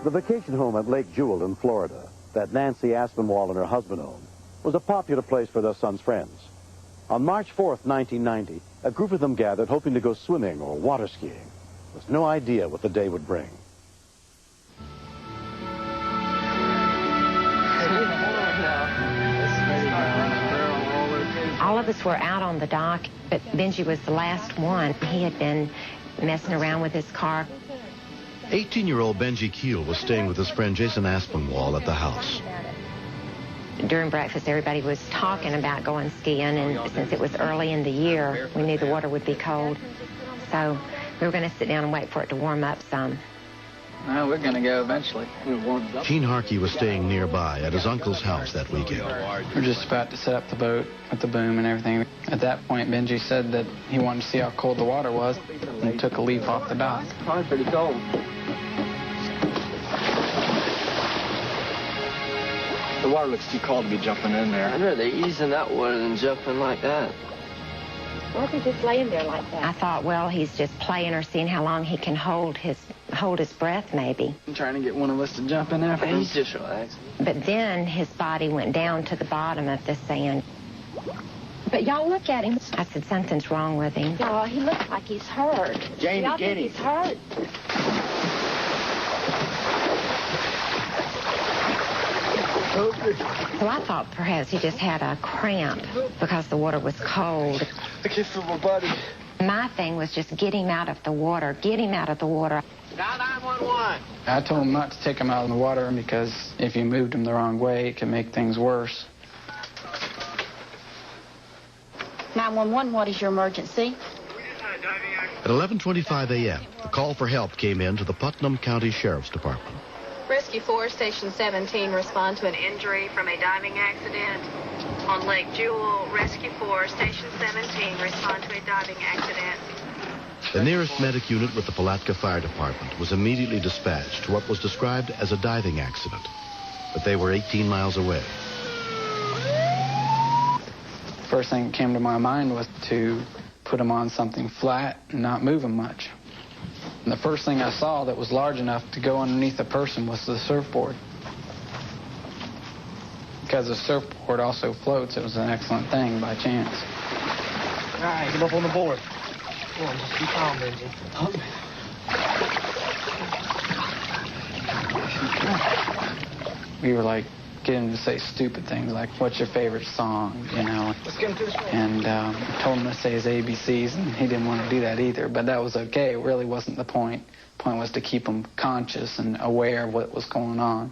The vacation home at Lake Jewel in Florida that Nancy Aspinwall and her husband owned was a popular place for their son's friends. On March 4th, 1990, a group of them gathered hoping to go swimming or water skiing, with no idea what the day would bring. All of us were out on the dock, but Benji was the last one. He had been messing around with his car. 18-year-old Benji Keel was staying with his friend Jason Aspinwall at the house. During breakfast, everybody was talking about going skiing, and since it was early in the year, we knew the water would be cold. So we were going to sit down and wait for it to warm up some. No, we're going to go eventually. Gene Harkey was staying nearby at his uncle's house that weekend. We're just about to set up the boat with the boom and everything. At that point, Benji said that he wanted to see how cold the water was and took a leap off the dock. It's probably pretty cold. The water looks too cold to be jumping in there. I'd rather ease in that water than jumping like that. Why is he just laying there like that? I thought, well, he's just playing or seeing how long he can hold his breath, maybe. I'm trying to get one of us to jump in after him. He's just relaxing. But then his body went down to the bottom of the sand. But y'all look at him. I said, something's wrong with him. Y'all, he looks like he's hurt. Jamie, y'all get think him. he's hurt. So I thought perhaps he just had a cramp because the water was cold. I can't feel my body. My thing was just get him out of the water. Get him out of the water. Dial 911. I told him not to take him out of the water because if you moved him the wrong way, it could make things worse. 911, what is your emergency? At 11:25 a.m., a call for help came in to the Putnam County Sheriff's Department. Rescue 4, Station 17, respond to an injury from a diving accident on Lake Jewel. Rescue 4, Station 17, respond to a diving accident. The nearest medic unit with the Palatka Fire Department was immediately dispatched to what was described as a diving accident, but they were 18 miles away. First thing that came to my mind was to put him on something flat and not move him much. And the first thing I saw that was large enough to go underneath a person was the surfboard. Because the surfboard also floats, it was an excellent thing by chance. All right, get up on the board. Come on, just be calm, Benji. We were like getting him to say stupid things like, what's your favorite song, you know? Let's get him to the spot. And told him to say his ABCs, and he didn't want to do that either. But that was okay. It really wasn't the point. The point was to keep him conscious and aware of what was going on.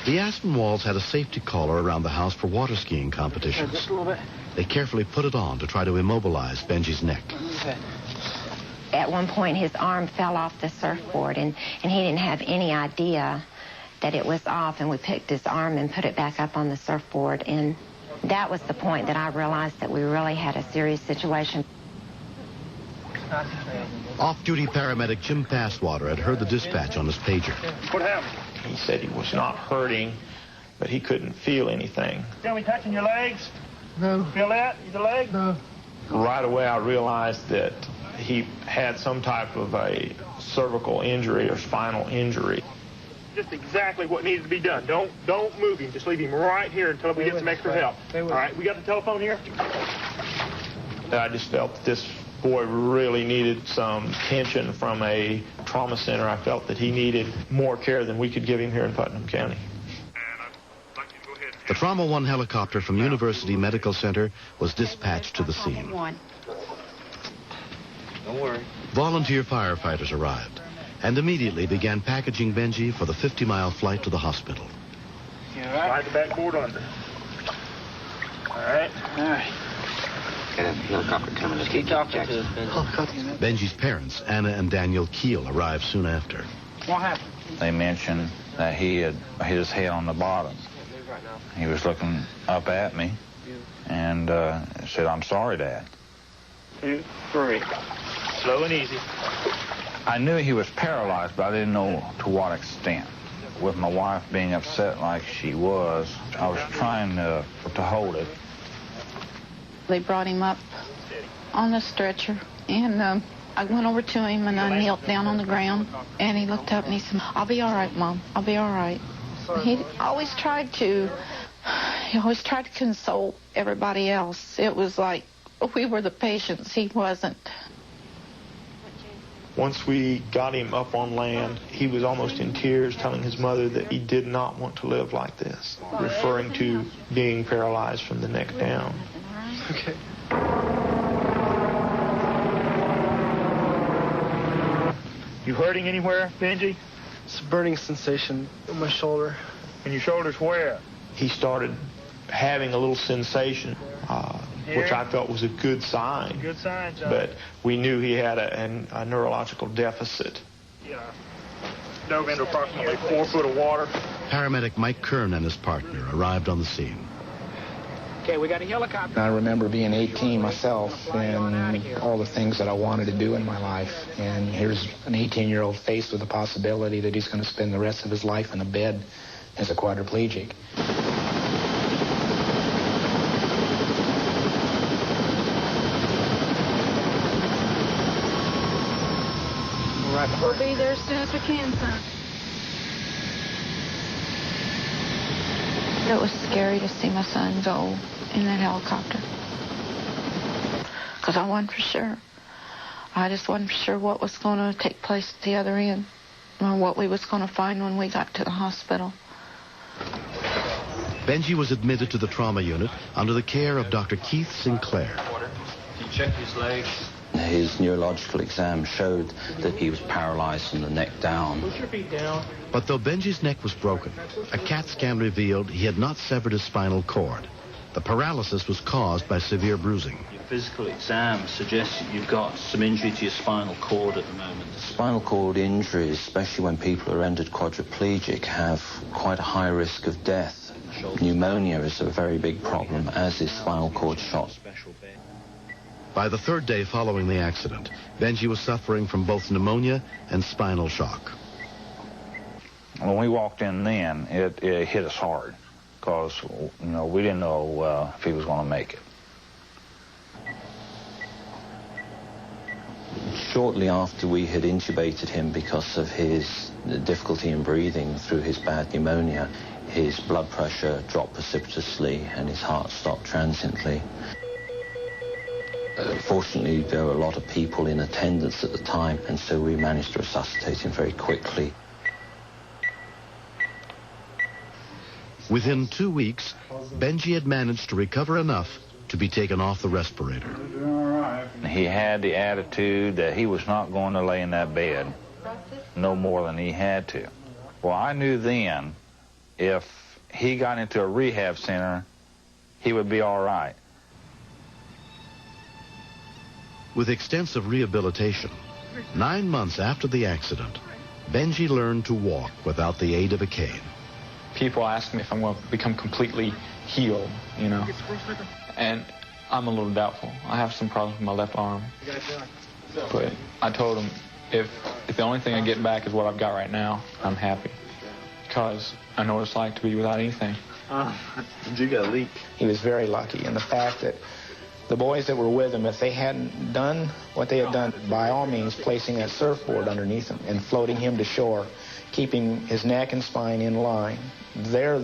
The Aspinwalls had a safety collar around the house for water skiing competitions. Just a little bit. They carefully put it on to try to immobilize Benji's neck. Okay. At one point, his arm fell off the surfboard, and he didn't have any idea that it was off, and we picked his arm and put it back up on the surfboard, and that was the point that I realized that we really had a serious situation. Off-duty paramedic Jim Passwater had heard the dispatch on his pager. What happened? He said he was not hurting, but he couldn't feel anything. Feel me touching your legs? No. Feel that? Your leg? No. Right away, I realized that he had some type of a cervical injury or spinal injury. Just exactly what needed to be done. Don't move him. Just leave him right here until we get some extra help. All right, we got the telephone here? I just felt that this boy really needed some attention from a trauma center. I felt that he needed more care than we could give him here in Putnam County. The Trauma 1 helicopter from University Medical Center was dispatched to the scene. Don't worry. Volunteer firefighters arrived and immediately began packaging Benji for the 50-mile flight to the hospital. You all right? Slide the backboard under. All right. All right. Got a helicopter coming. Just keep talking to us, Benji. Benji's parents, Anna and Daniel Keel, arrived soon after. What happened? They mentioned that he had hit his head on the bottom. He was looking up at me and said, "I'm sorry, Dad." 2, 3. Slow and easy. I knew he was paralyzed, but I didn't know to what extent. With my wife being upset like she was, I was trying to hold it. They brought him up on the stretcher, and I went over to him and I knelt down on the ground, and he looked up and he said, "I'll be all right, Mom. I'll be all right." He always tried to console everybody else. It was like we were the patients, he wasn't. Once we got him up on land, he was almost in tears, telling his mother that he did not want to live like this, referring to being paralyzed from the neck down. Okay. You hurting anywhere, Benji? It's a burning sensation in my shoulder. In your shoulders where? He started having a little sensation, which I felt was a good sign. Good sign, John. But we knew he had a neurological deficit. Yeah. Dove into approximately 4 foot of water. Paramedic Mike Kern and his partner arrived on the scene. Okay, we got a helicopter. I remember being 18 myself and all the things that I wanted to do in my life. And here's an 18-year-old faced with the possibility that he's going to spend the rest of his life in a bed as a quadriplegic. We'll be there as soon as we can, son. It was scary to see my son go in that helicopter, because I wasn't for sure. I just wasn't for sure what was going to take place at the other end, or what we was going to find when we got to the hospital. Benji was admitted to the trauma unit under the care of Dr. Keith Sinclair. He checked his legs. His neurological exam showed that he was paralyzed from the neck down. Push your feet down. But though Benji's neck was broken, a CAT scan revealed he had not severed his spinal cord. The paralysis was caused by severe bruising. Your physical exam suggests that you've got some injury to your spinal cord at the moment. Spinal cord injuries, especially when people are rendered quadriplegic, have quite a high risk of death. Pneumonia is a very big problem, as is spinal cord shock. By the third day following the accident, Benji was suffering from both pneumonia and spinal shock. When we walked in then, it hit us hard, because, we didn't know if he was going to make it. Shortly after we had intubated him because of his difficulty in breathing through his bad pneumonia, his blood pressure dropped precipitously and his heart stopped transiently. Fortunately, there were a lot of people in attendance at the time, and so we managed to resuscitate him very quickly. Within 2 weeks, Benji had managed to recover enough to be taken off the respirator. He had the attitude that he was not going to lay in that bed no more than he had to. Well, I knew then if he got into a rehab center, he would be all right. With extensive rehabilitation, 9 months after the accident, Benji learned to walk without the aid of a cane. People ask me if I'm going to become completely healed, and I'm a little doubtful. I have some problems with my left arm. But I told him, if the only thing I get back is what I've got right now, I'm happy. Because I know what it's like to be without anything. You got a leak. He was very lucky in the fact that the boys that were with him, if they hadn't done what they had done, by all means placing that surfboard underneath him and floating him to shore, keeping his neck and spine in line, they're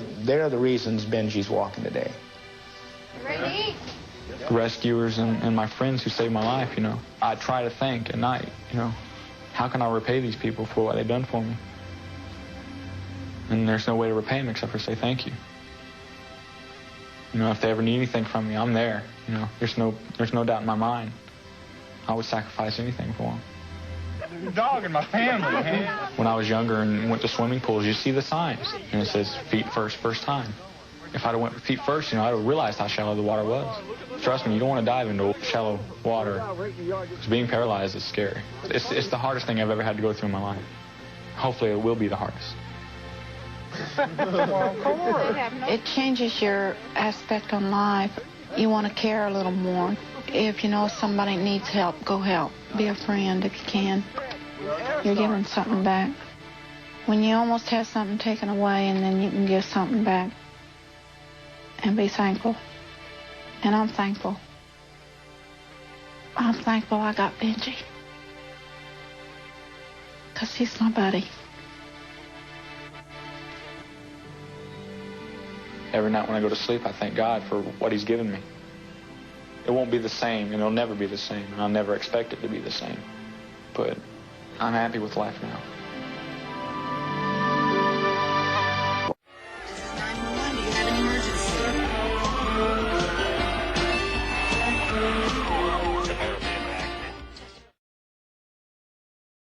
the reasons Benji's walking today. Ready? Rescuers and my friends who saved my life, I try to think at night, how can I repay these people for what they've done for me? And there's no way to repay them except for say thank you. If they ever need anything from me, I'm there. There's no doubt in my mind. I would sacrifice anything for them. The dog in my family, man. When I was younger and went to swimming pools, you see the signs, and it says feet first time. If I'd have went feet first, I'd have realized how shallow the water was. Trust me, you don't want to dive into shallow water. Because being paralyzed is scary. It's the hardest thing I've ever had to go through in my life. Hopefully it will be the hardest. It changes your aspect on life. You want to care a little more. If you know somebody needs help, go help. Be a friend if you can. You're giving something back. When you almost have something taken away and then you can give something back and be thankful. And I'm thankful. I'm thankful I got Benji. Because he's my buddy. Every night when I go to sleep, I thank God for what he's given me. It won't be the same, and it'll never be the same, and I'll never expect it to be the same. But I'm happy with life now.